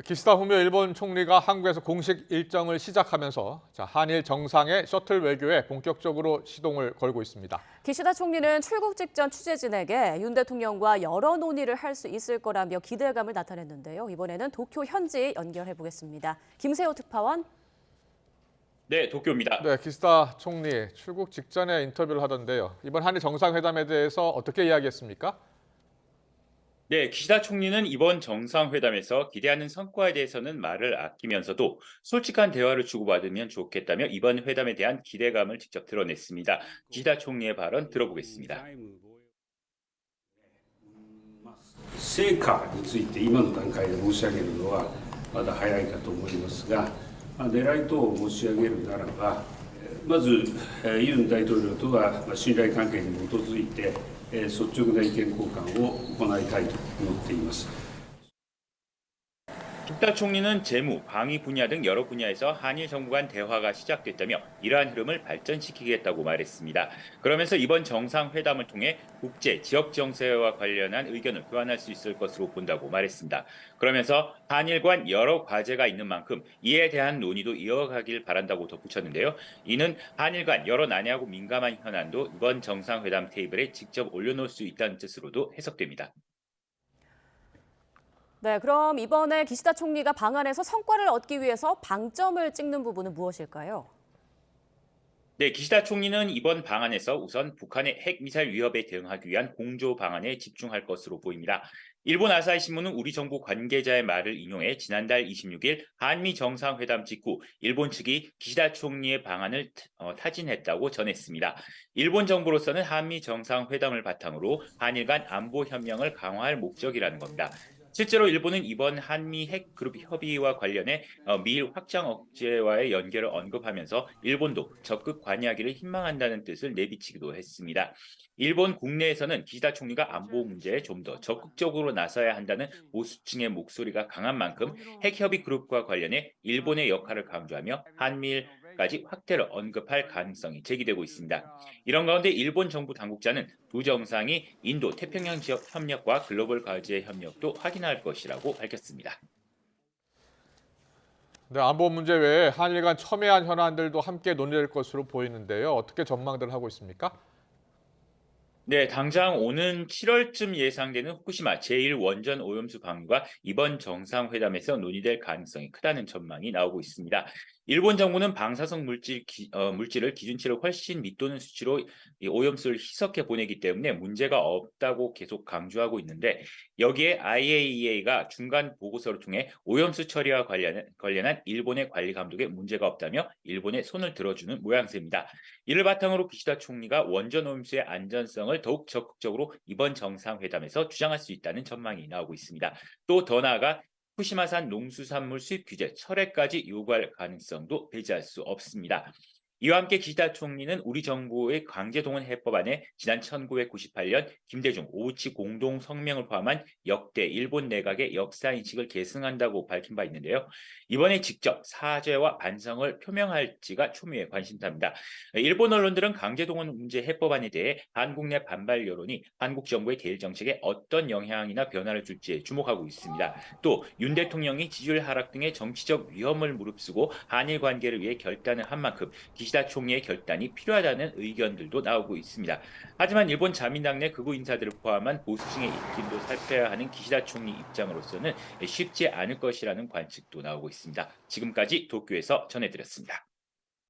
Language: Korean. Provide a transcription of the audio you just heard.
기시다 후미오 일본 총리가 한국에서 공식 일정을 시작하면서 한일 정상의 셔틀 외교에 본격적으로 시동을 걸고 있습니다. 기시다 총리는 출국 직전 취재진에게 윤 대통령과 여러 논의를 할 수 있을 거라며 기대감을 나타냈는데요. 이번에는 도쿄 현지 연결해 보겠습니다. 김세호 특파원. 네, 도쿄입니다. 네, 기시다 총리 출국 직전에 인터뷰를 하던데요. 이번 한일 정상회담에 대해서 어떻게 이야기했습니까? 네, 기시다 총리는 이번 정상회담에서 기대하는 성과에 대해서는 말을 아끼면서도 솔직한 대화를 주고받으면 좋겠다며 이번 회담에 대한 기대감을 직접 드러냈습니다. 기시다 총리의 발언 들어보겠습니다. 成果について今の段階で申し上げるのはまだ早いかと思いますが、狙い等を申し上げるならば、まずユン大統領とは信頼関係に基づいて率直な意見交換を行いたいと思っています。 기시다 총리는 재무, 방위 분야 등 여러 분야에서 한일 정부 간 대화가 시작됐다며 이러한 흐름을 발전시키겠다고 말했습니다. 그러면서 이번 정상회담을 통해 국제, 지역 정세와 관련한 의견을 교환할 수 있을 것으로 본다고 말했습니다. 그러면서 한일 간 여러 과제가 있는 만큼 이에 대한 논의도 이어가길 바란다고 덧붙였는데요. 이는 한일 간 여러 난해하고 민감한 현안도 이번 정상회담 테이블에 직접 올려놓을 수 있다는 뜻으로도 해석됩니다. 네, 그럼 이번에 기시다 총리가 방안에서 성과를 얻기 위해서 방점을 찍는 부분은 무엇일까요? 네, 기시다 총리는 이번 방안에서 우선 북한의 핵미사일 위협에 대응하기 위한 공조 방안에 집중할 것으로 보입니다. 일본 아사히 신문은 우리 정부 관계자의 말을 인용해 지난달 26일 한미 정상회담 직후 일본 측이 기시다 총리의 방안을 타진했다고 전했습니다. 일본 정부로서는 한미 정상회담을 바탕으로 한일 간 안보 협력을 강화할 목적이라는 겁니다. 실제로 일본은 이번 한미 핵 그룹 협의와 관련해 미일 확장 억제와의 연계를 언급하면서 일본도 적극 관여하기를 희망한다는 뜻을 내비치기도 했습니다. 일본 국내에서는 기시다 총리가 안보 문제에 좀 더 적극적으로 나서야 한다는 보수층의 목소리가 강한 만큼 핵 협의 그룹과 관련해 일본의 역할을 강조하며 한미일까지 확대를 언급할 가능성이 제기되고 있습니다. 이런 가운데 일본 정부 당국자는 두 정상이 인도 태평양 지역 협력과 글로벌 과제 협력도 확인할 것이라고 밝혔습니다. 네, 안보 문제 외에 한일 간 첨예한 현안들도 함께 논의될 것으로 보이는데요. 어떻게 전망들 하고 있습니까? 네, 당장 오는 7월쯤 예상되는 후쿠시마 제1원전 오염수 방류가 이번 정상회담에서 논의될 가능성이 크다는 전망이 나오고 있습니다. 일본 정부는 방사성 물질을 기준치를 훨씬 밑도는 수치로 이 오염수를 희석해 보내기 때문에 문제가 없다고 계속 강조하고 있는데 여기에 IAEA가 중간 보고서를 통해 오염수 처리와 관련한 일본의 관리 감독에 문제가 없다며 일본의 손을 들어주는 모양새입니다. 이를 바탕으로 기시다 총리가 원전 오염수의 안전성을 더욱 적극적으로 이번 정상회담에서 주장할 수 있다는 전망이 나오고 있습니다. 또 더 나아가 후쿠시마산 농수산물 수입 규제 철회까지 요구할 가능성도 배제할 수 없습니다. 이와 함께 기시다 총리는 우리 정부의 강제동원 해법안에 지난 1998년 김대중, 오우치 공동 성명을 포함한 역대 일본 내각의 역사인식을 계승한다고 밝힌 바 있는데요. 이번에 직접 사죄와 반성을 표명할지가 초미의 관심사입니다. 일본 언론들은 강제동원 문제 해법안에 대해 한국 내 반발 여론이 한국 정부의 대일 정책에 어떤 영향이나 변화를 줄지에 주목하고 있습니다. 또 윤 대통령이 지지율 하락 등의 정치적 위험을 무릅쓰고 한일 관계를 위해 결단을 한 만큼 기시다 총리의 결단이 필요하다는 의견들도 나오고 있습니다. 하지만 일본 자민당 내 극우 인사들을 포함한 보수층의 입김도 살펴야 하는 기시다 총리 입장으로서는 쉽지 않을 것이라는 관측도 나오고 있습니다. 지금까지 도쿄에서 전해드렸습니다.